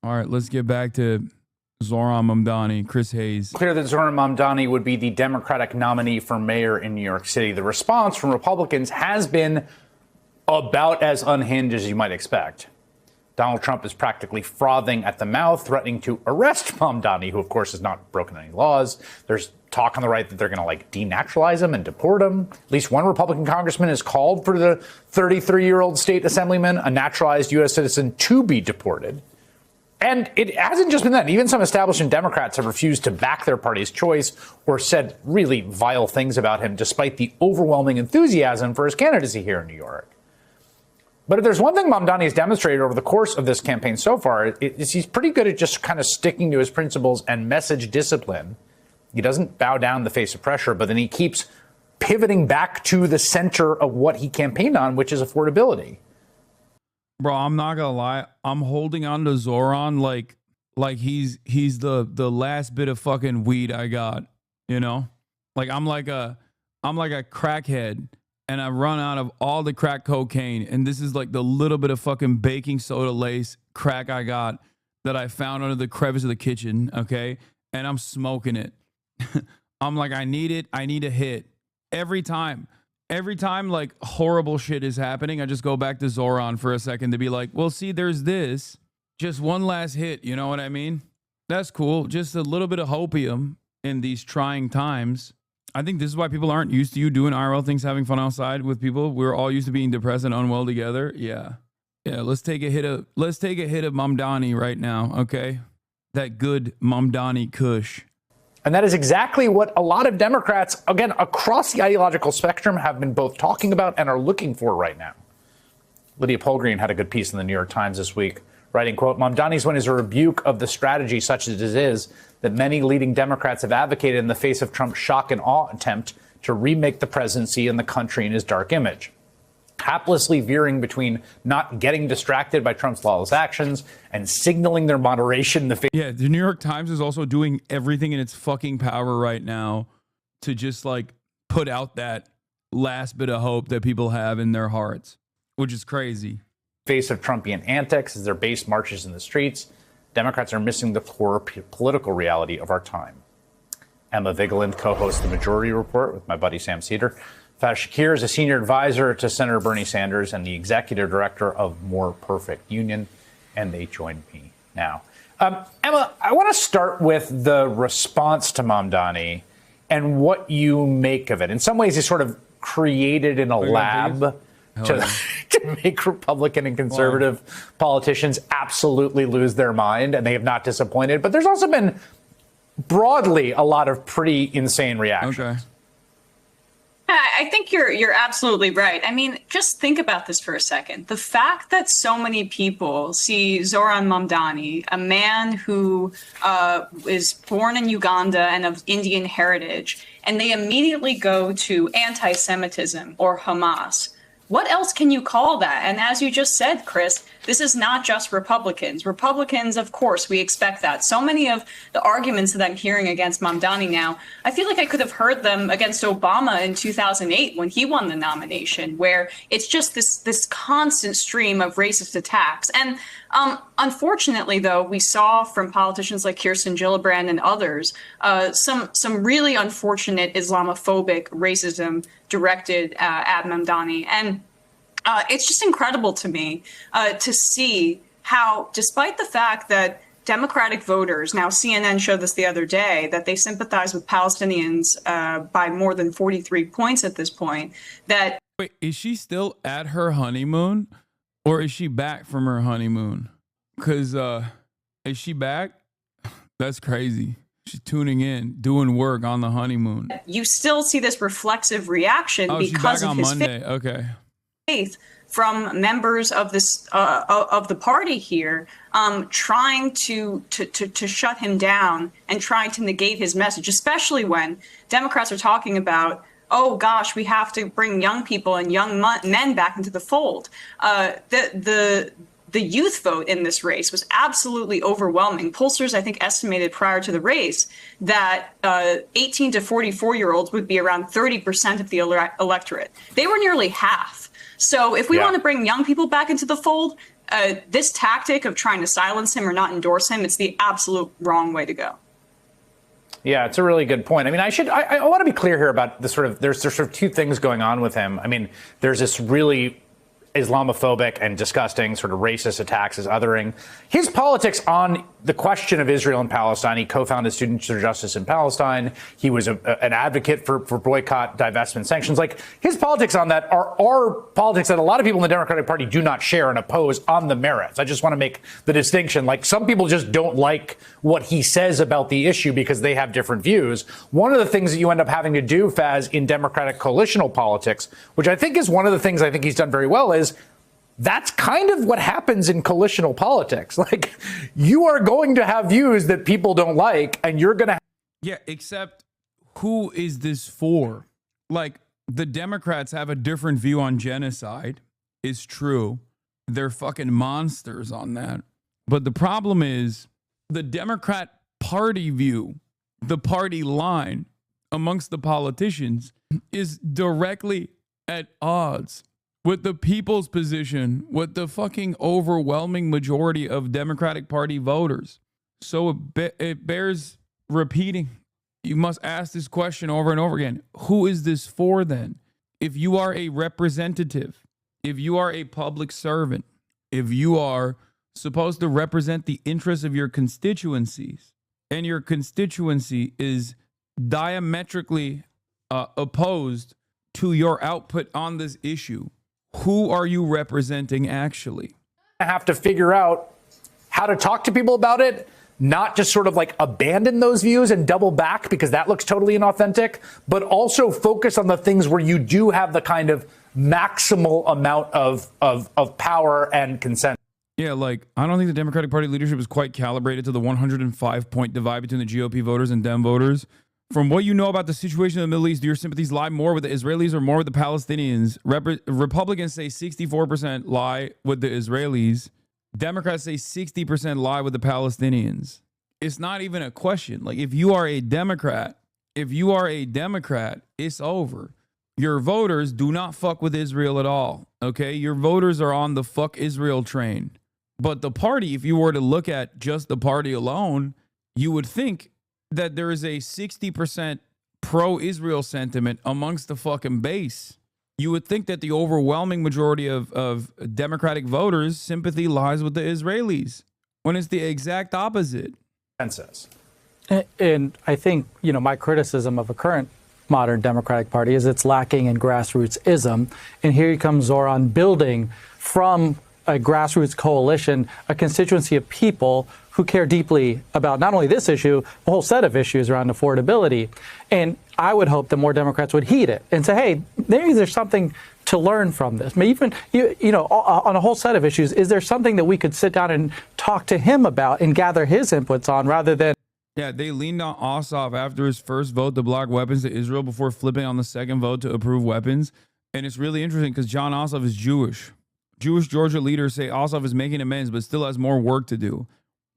All right, let's get back to Zohran Mamdani, Chris Hayes. Clear that Zohran Mamdani would be the Democratic nominee for mayor in New York City. The response from Republicans has been about as unhinged as you might expect. Donald Trump is practically frothing at the mouth, threatening to arrest Mamdani, who, of course, has not broken any laws. There's talk on the right that they're going to, denaturalize him and deport him. At least one Republican congressman has called for the 33-year-old state assemblyman, a naturalized U.S. citizen, to be deported. And it hasn't just been that. Even some establishment Democrats have refused to back their party's choice or said really vile things about him, despite the overwhelming enthusiasm for his candidacy here in New York. But if there's one thing Mamdani has demonstrated over the course of this campaign so far, is he's pretty good at just kind of sticking to his principles and message discipline. He doesn't bow down in the face of pressure, but then he keeps pivoting back to the center of what he campaigned on, which is affordability. Bro, I'm not gonna lie. I'm holding on to Zohran like he's the last bit of fucking weed I got. You know, I'm like a crackhead, and I run out of all the crack cocaine, and this is like the little bit of fucking baking soda lace crack I got that I found under the crevice of the kitchen. Okay, and I'm smoking it. I'm like, I need it. I need a hit every time. Every time horrible shit is happening, I just go back to Zohran for a second to be like, well, see, there's this. Just one last hit. You know what I mean? That's cool. Just a little bit of hopium in these trying times. I think this is why people aren't used to you doing IRL things, having fun outside with people. We're all used to being depressed and unwell together. Yeah. Let's take a hit of Mamdani right now. Okay. That good Mamdani Kush. And that is exactly what a lot of Democrats, again, across the ideological spectrum, have been both talking about and are looking for right now. Lydia Polgreen had a good piece in the New York Times this week, writing, quote, Mamdani's win is a rebuke of the strategy, such as it is, that many leading Democrats have advocated in the face of Trump's shock and awe attempt to remake the presidency and the country in his dark image, haplessly veering between not getting distracted by Trump's lawless actions and signaling their moderation in the face. Yeah, the New York Times is also doing everything in its fucking power right now to just put out that last bit of hope that people have in their hearts, which is crazy. Face of Trumpian antics as their base marches in the streets, Democrats are missing the core political reality of our time. Emma Vigeland co-hosts The Majority Report with my buddy Sam Cedar. Faz Shakir is a senior advisor to Senator Bernie Sanders and the executive director of More Perfect Union, and they join me now. Emma, I want to start with the response to Mamdani and what you make of it. In some ways, he's sort of created in a lab to make Republican and conservative politicians absolutely lose their mind, and they have not disappointed. But there's also been broadly a lot of pretty insane reactions. Okay. I think you're absolutely right. I mean, just think about this for a second. The fact that so many people see Zohran Mamdani, a man who is born in Uganda and of Indian heritage, and they immediately go to anti-Semitism or Hamas. What else can you call that? And as you just said, Chris, this is not just Republicans. Republicans, of course, we expect that. So many of the arguments that I'm hearing against Mamdani now, I feel like I could have heard them against Obama in 2008 when he won the nomination, where it's just this constant stream of racist attacks. And unfortunately, though, we saw from politicians like Kirsten Gillibrand and others some really unfortunate Islamophobic racism directed at Mamdani. And it's just incredible to me to see how, despite the fact that Democratic voters, now CNN showed this the other day, that they sympathize with Palestinians by more than 43 points at this point, that... Wait, is she still at her honeymoon? Or is she back from her honeymoon? Because is she back? That's crazy. She's tuning in, doing work on the honeymoon. You still see this reflexive reaction because of his Monday. Okay. Faith from members of this of the party here, trying to shut him down and trying to negate his message, especially when Democrats are talking about, oh gosh, we have to bring young people and young men back into the fold. The youth vote in this race was absolutely overwhelming. Pollsters, I think, estimated prior to the race that 18 to 44-year-olds would be around 30% of the electorate. They were nearly half. So if we want to bring young people back into the fold, this tactic of trying to silence him or not endorse him, it's the absolute wrong way to go. Yeah, it's a really good point. I mean, I want to be clear here about the sort of, there's sort of two things going on with him. I mean, there's this really Islamophobic and disgusting sort of racist attacks as othering. His politics on the question of Israel and Palestine, he co-founded Students for Justice in Palestine. He was an advocate for boycott, divestment, sanctions. Like, his politics on that are politics that a lot of people in the Democratic Party do not share and oppose on the merits. I just want to make the distinction. Like, some people just don't like what he says about the issue because they have different views. One of the things that you end up having to do, Faz, in Democratic coalitional politics, which I think is one of the things I think he's done very well, is that's kind of what happens in coalitional politics. Like, you are going to have views that people don't like, and you're going to. Yeah, except who is this for? Like, the Democrats have a different view on genocide. It's true. They're fucking monsters on that. But the problem is the Democrat Party view, the party line amongst the politicians is directly at odds with the people's position, with the fucking overwhelming majority of Democratic Party voters. So it bears repeating. You must ask this question over and over again. Who is this for then? If you are a representative, if you are a public servant, if you are supposed to represent the interests of your constituencies, and your constituency is diametrically opposed to your output on this issue, who are you representing actually? Have to figure out how to talk to people about it, not just sort of like abandon those views and double back because that looks totally inauthentic, but also focus on the things where you do have the kind of maximal amount of power and consent. Yeah, like, I don't think the Democratic Party leadership is quite calibrated to the 105-point divide between the GOP voters and Dem voters. From what you know about the situation in the Middle East, do your sympathies lie more with the Israelis or more with the Palestinians? Republicans say 64% lie with the Israelis. Democrats say 60% lie with the Palestinians. It's not even a question. Like, if you are a Democrat, it's over. Your voters do not fuck with Israel at all, okay? Your voters are on the fuck Israel train. But the party, if you were to look at just the party alone, you would think that there is a 60% pro-Israel sentiment amongst the fucking base. You would think that the overwhelming majority of Democratic voters' sympathy lies with the Israelis, when it's the exact opposite. And I think, my criticism of a current modern Democratic Party is it's lacking in grassroots-ism. And here comes Zohran building from a grassroots coalition, a constituency of people who care deeply about not only this issue, a whole set of issues around affordability. And I would hope that more Democrats would heed it and say, hey, maybe there's something to learn from this. Maybe even, on a whole set of issues, is there something that we could sit down and talk to him about and gather his inputs on rather than. Yeah, they leaned on Ossoff after his first vote to block weapons to Israel before flipping on the second vote to approve weapons. And it's really interesting because John Ossoff is Jewish. Jewish Georgia leaders say Ossoff is making amends, but still has more work to do.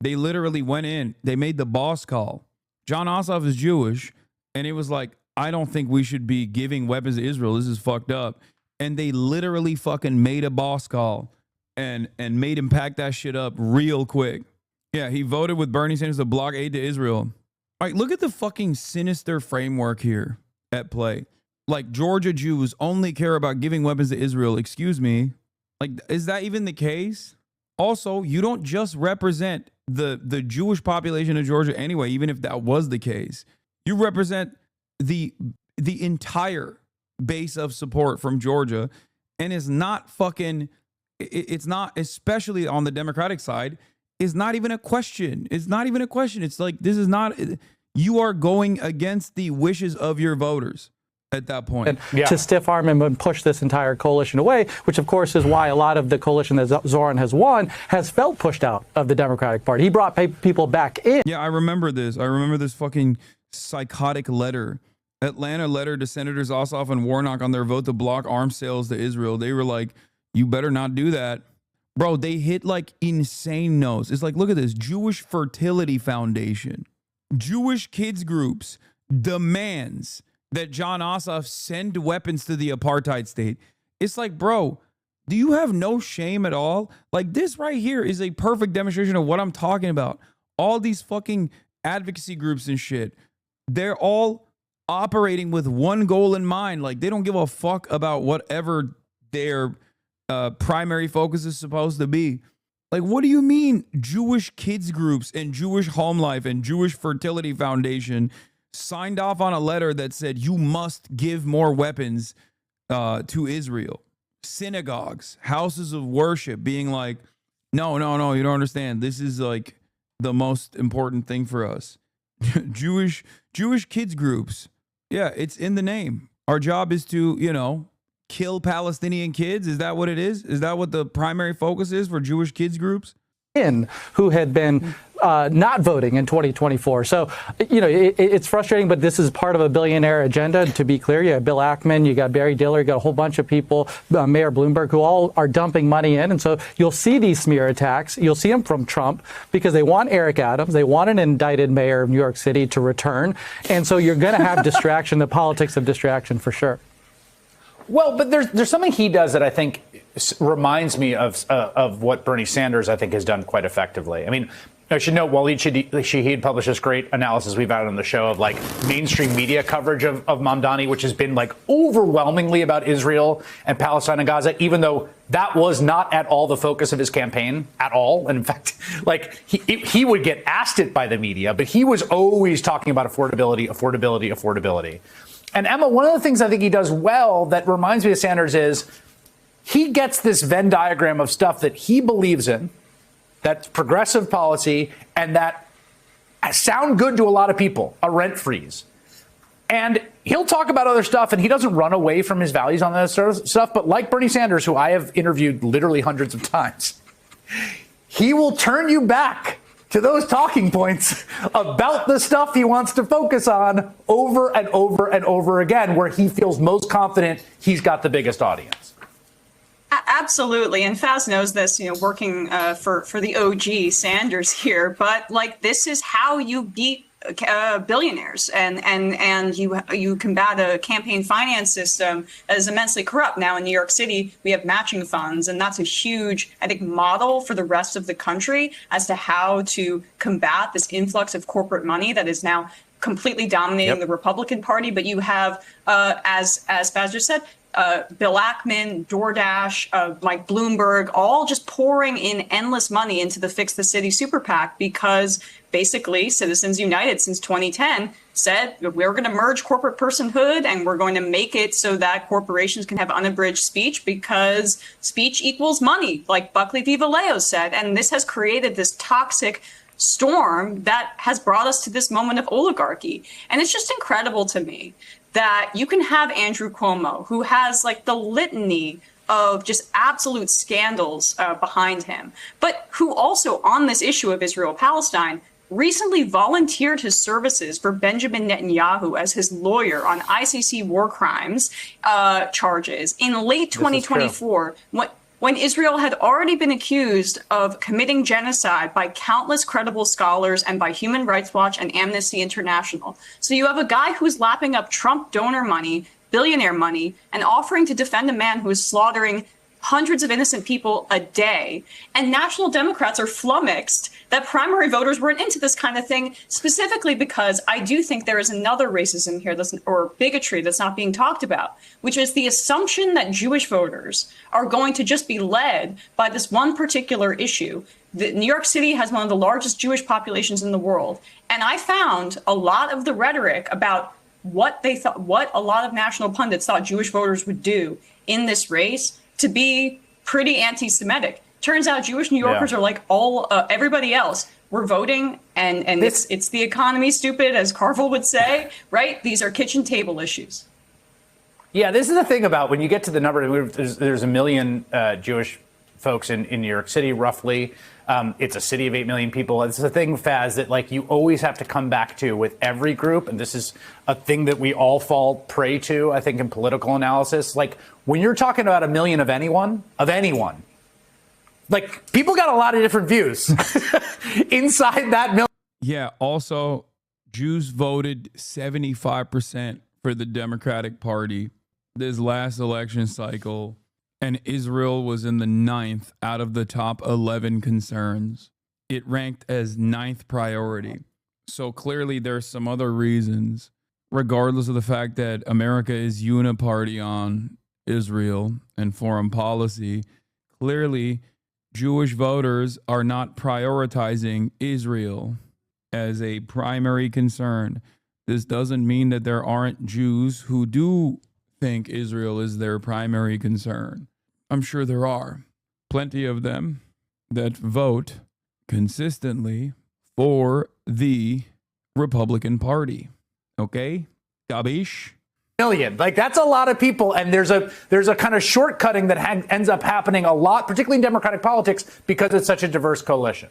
They literally went in. They made the boss call. John Ossoff is Jewish, and it was like, I don't think we should be giving weapons to Israel. This is fucked up. And they literally fucking made a boss call and made him pack that shit up real quick. Yeah, he voted with Bernie Sanders to block aid to Israel. All right, look at the fucking sinister framework here at play. Like, Georgia Jews only care about giving weapons to Israel. Excuse me. Like, is that even the case? Also, you don't just represent the Jewish population of Georgia anyway, even if that was the case. You represent the entire base of support from Georgia, and it's not, especially on the Democratic side, is not even a question. It's not even a question. It's like, this is not, you are going against the wishes of your voters at that point. To stiff arm him and push this entire coalition away, which of course is why a lot of the coalition that Zohran has won has felt pushed out of the Democratic Party. He brought people back in. Yeah, I remember this. I remember this fucking psychotic letter. Atlanta letter to Senators Ossoff and Warnock on their vote to block arms sales to Israel. They were like, you better not do that. Bro, they hit like insane notes. It's like, look at this. Jewish Fertility Foundation, Jewish kids groups demands that John Ossoff send weapons to the apartheid state. It's like, bro, Do you have no shame at all? Like, this right here is a perfect demonstration of what I'm talking about. All these fucking advocacy groups and shit, they're all operating with one goal in mind. Like, they don't give a fuck about whatever their primary focus is supposed to be. Like, what do you mean Jewish kids groups and Jewish Home Life and Jewish Fertility Foundation signed off on a letter that said you must give more weapons to Israel? Synagogues, houses of worship being like, no, you don't understand. This is like the most important thing for us. Jewish kids groups. Yeah, it's in the name. Our job is to, kill Palestinian kids. Is that what it is? Is that what the primary focus is for Jewish kids groups? Who had been not voting in 2024. So, it's frustrating, but this is part of a billionaire agenda. To be clear, you have Bill Ackman, you got Barry Diller, you got a whole bunch of people, Mayor Bloomberg, who all are dumping money in. And so you'll see these smear attacks. You'll see them from Trump because they want Eric Adams. They want an indicted mayor of New York City to return. And so you're going to have distraction, the politics of distraction for sure. Well, but there's something he does that I think reminds me of what Bernie Sanders, I think, has done quite effectively. I mean, I should note, Waleed Shahid published this great analysis we've had on the show of like mainstream media coverage of Mamdani, which has been like overwhelmingly about Israel and Palestine and Gaza, even though that was not at all the focus of his campaign at all. And in fact, like he would get asked it by the media, but he was always talking about affordability. And Emma, one of the things I think he does well that reminds me of Sanders is he gets this Venn diagram of stuff that he believes in, that's progressive policy, and that sound good to a lot of people, a rent freeze. And he'll talk about other stuff, and he doesn't run away from his values on that sort of stuff. But like Bernie Sanders, who I have interviewed literally hundreds of times, he will turn you back to those talking points about the stuff he wants to focus on over and over and over again, where he feels most confident he's got the biggest audience. Absolutely. And Faz knows this, working for the OG Sanders here. But like, this is how you beat billionaires and you combat a campaign finance system that is immensely corrupt. Now in New York City, we have matching funds, and that's a huge, I think, model for the rest of the country as to how to combat this influx of corporate money that is now completely dominating the Republican Party. But you have, as Faz just said, Bill Ackman, DoorDash, Mike Bloomberg, all just pouring in endless money into the Fix the City super PAC because basically Citizens United since 2010 said we're going to merge corporate personhood and we're going to make it so that corporations can have unabridged speech because speech equals money, like Buckley v. Vallejo said. And this has created this toxic storm that has brought us to this moment of oligarchy. And it's just incredible to me that you can have Andrew Cuomo, who has like the litany of just absolute scandals behind him, but who also on this issue of Israel-Palestine recently volunteered his services for Benjamin Netanyahu as his lawyer on ICC war crimes charges in late 2024. When Israel had already been accused of committing genocide by countless credible scholars and by Human Rights Watch and Amnesty International. So you have a guy who's lapping up Trump donor money, billionaire money, and offering to defend a man who is slaughtering hundreds of innocent people a day. And national Democrats are flummoxed that primary voters weren't into this kind of thing, specifically because I do think there is another racism here or bigotry that's not being talked about, which is the assumption that Jewish voters are going to just be led by this one particular issue. New York City has one of the largest Jewish populations in the world. And I found a lot of the rhetoric about what they thought, what a lot of national pundits thought Jewish voters would do in this race to be pretty anti-Semitic. Turns out Jewish New Yorkers are like everybody else. We're voting, and it's the economy, stupid, as Carville would say, right? These are kitchen table issues. Yeah, this is the thing about when you get to the number. There's a million Jewish folks in New York City, roughly. It's a city of 8 million people. It's the thing, Faz, that like you always have to come back to with every group. And this is a thing that we all fall prey to, I think, in political analysis. Like when you're talking about a million of anyone, like people got a lot of different views inside that million. Yeah. Also, Jews voted 75% for the Democratic Party this last election cycle. and Israel was in the 9th out of the top 11 concerns. It ranked as 9th priority. So clearly there's some other reasons, regardless of the fact that America is uniparty on Israel and foreign policy. Clearly, Jewish voters are not prioritizing Israel as a primary concern. This doesn't mean that there aren't Jews who do think Israel is their primary concern. I'm sure there are plenty of them that vote consistently for the Republican Party. Okay? Gabish? Million. Like, that's a lot of people, and there's a kind of shortcutting that ends up happening a lot, particularly in Democratic politics, because it's such a diverse coalition.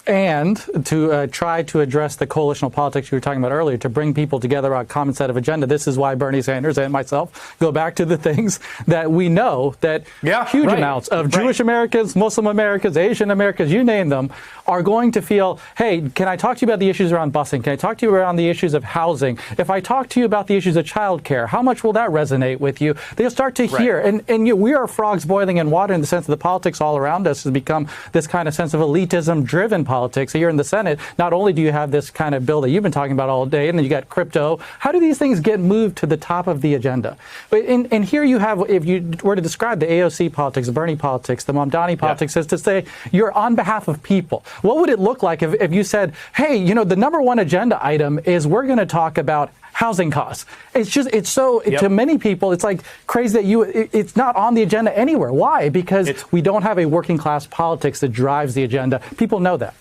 And to try to address the coalitional politics you were talking about earlier, to bring people together on a common set of agenda. This is why Bernie Sanders and myself go back to the things that we know that huge amounts of Jewish Americans, Muslim Americans, Asian Americans, you name them, are going to feel, hey, can I talk to you about the issues around busing? Can I talk to you around the issues of housing? If I talk to you about the issues of childcare, how much will that resonate with you? They'll start to hear. And we are frogs boiling in water in the sense that the politics all around us has become this kind of sense of elitism-driven politics. Here in the Senate, not only do you have this kind of bill that you've been talking about all day, and then you got crypto. How do these things get moved to the top of the agenda? And here you have, if you were to describe the AOC politics, the Bernie politics, the Mamdani politics, is to say you're on behalf of people. What would it look like if you said, hey, you know, the number one agenda item is we're going to talk about housing costs. It's so, to many people, it's like crazy that it's not on the agenda anywhere. Why? Because we don't have a working class politics that drives the agenda. People know that.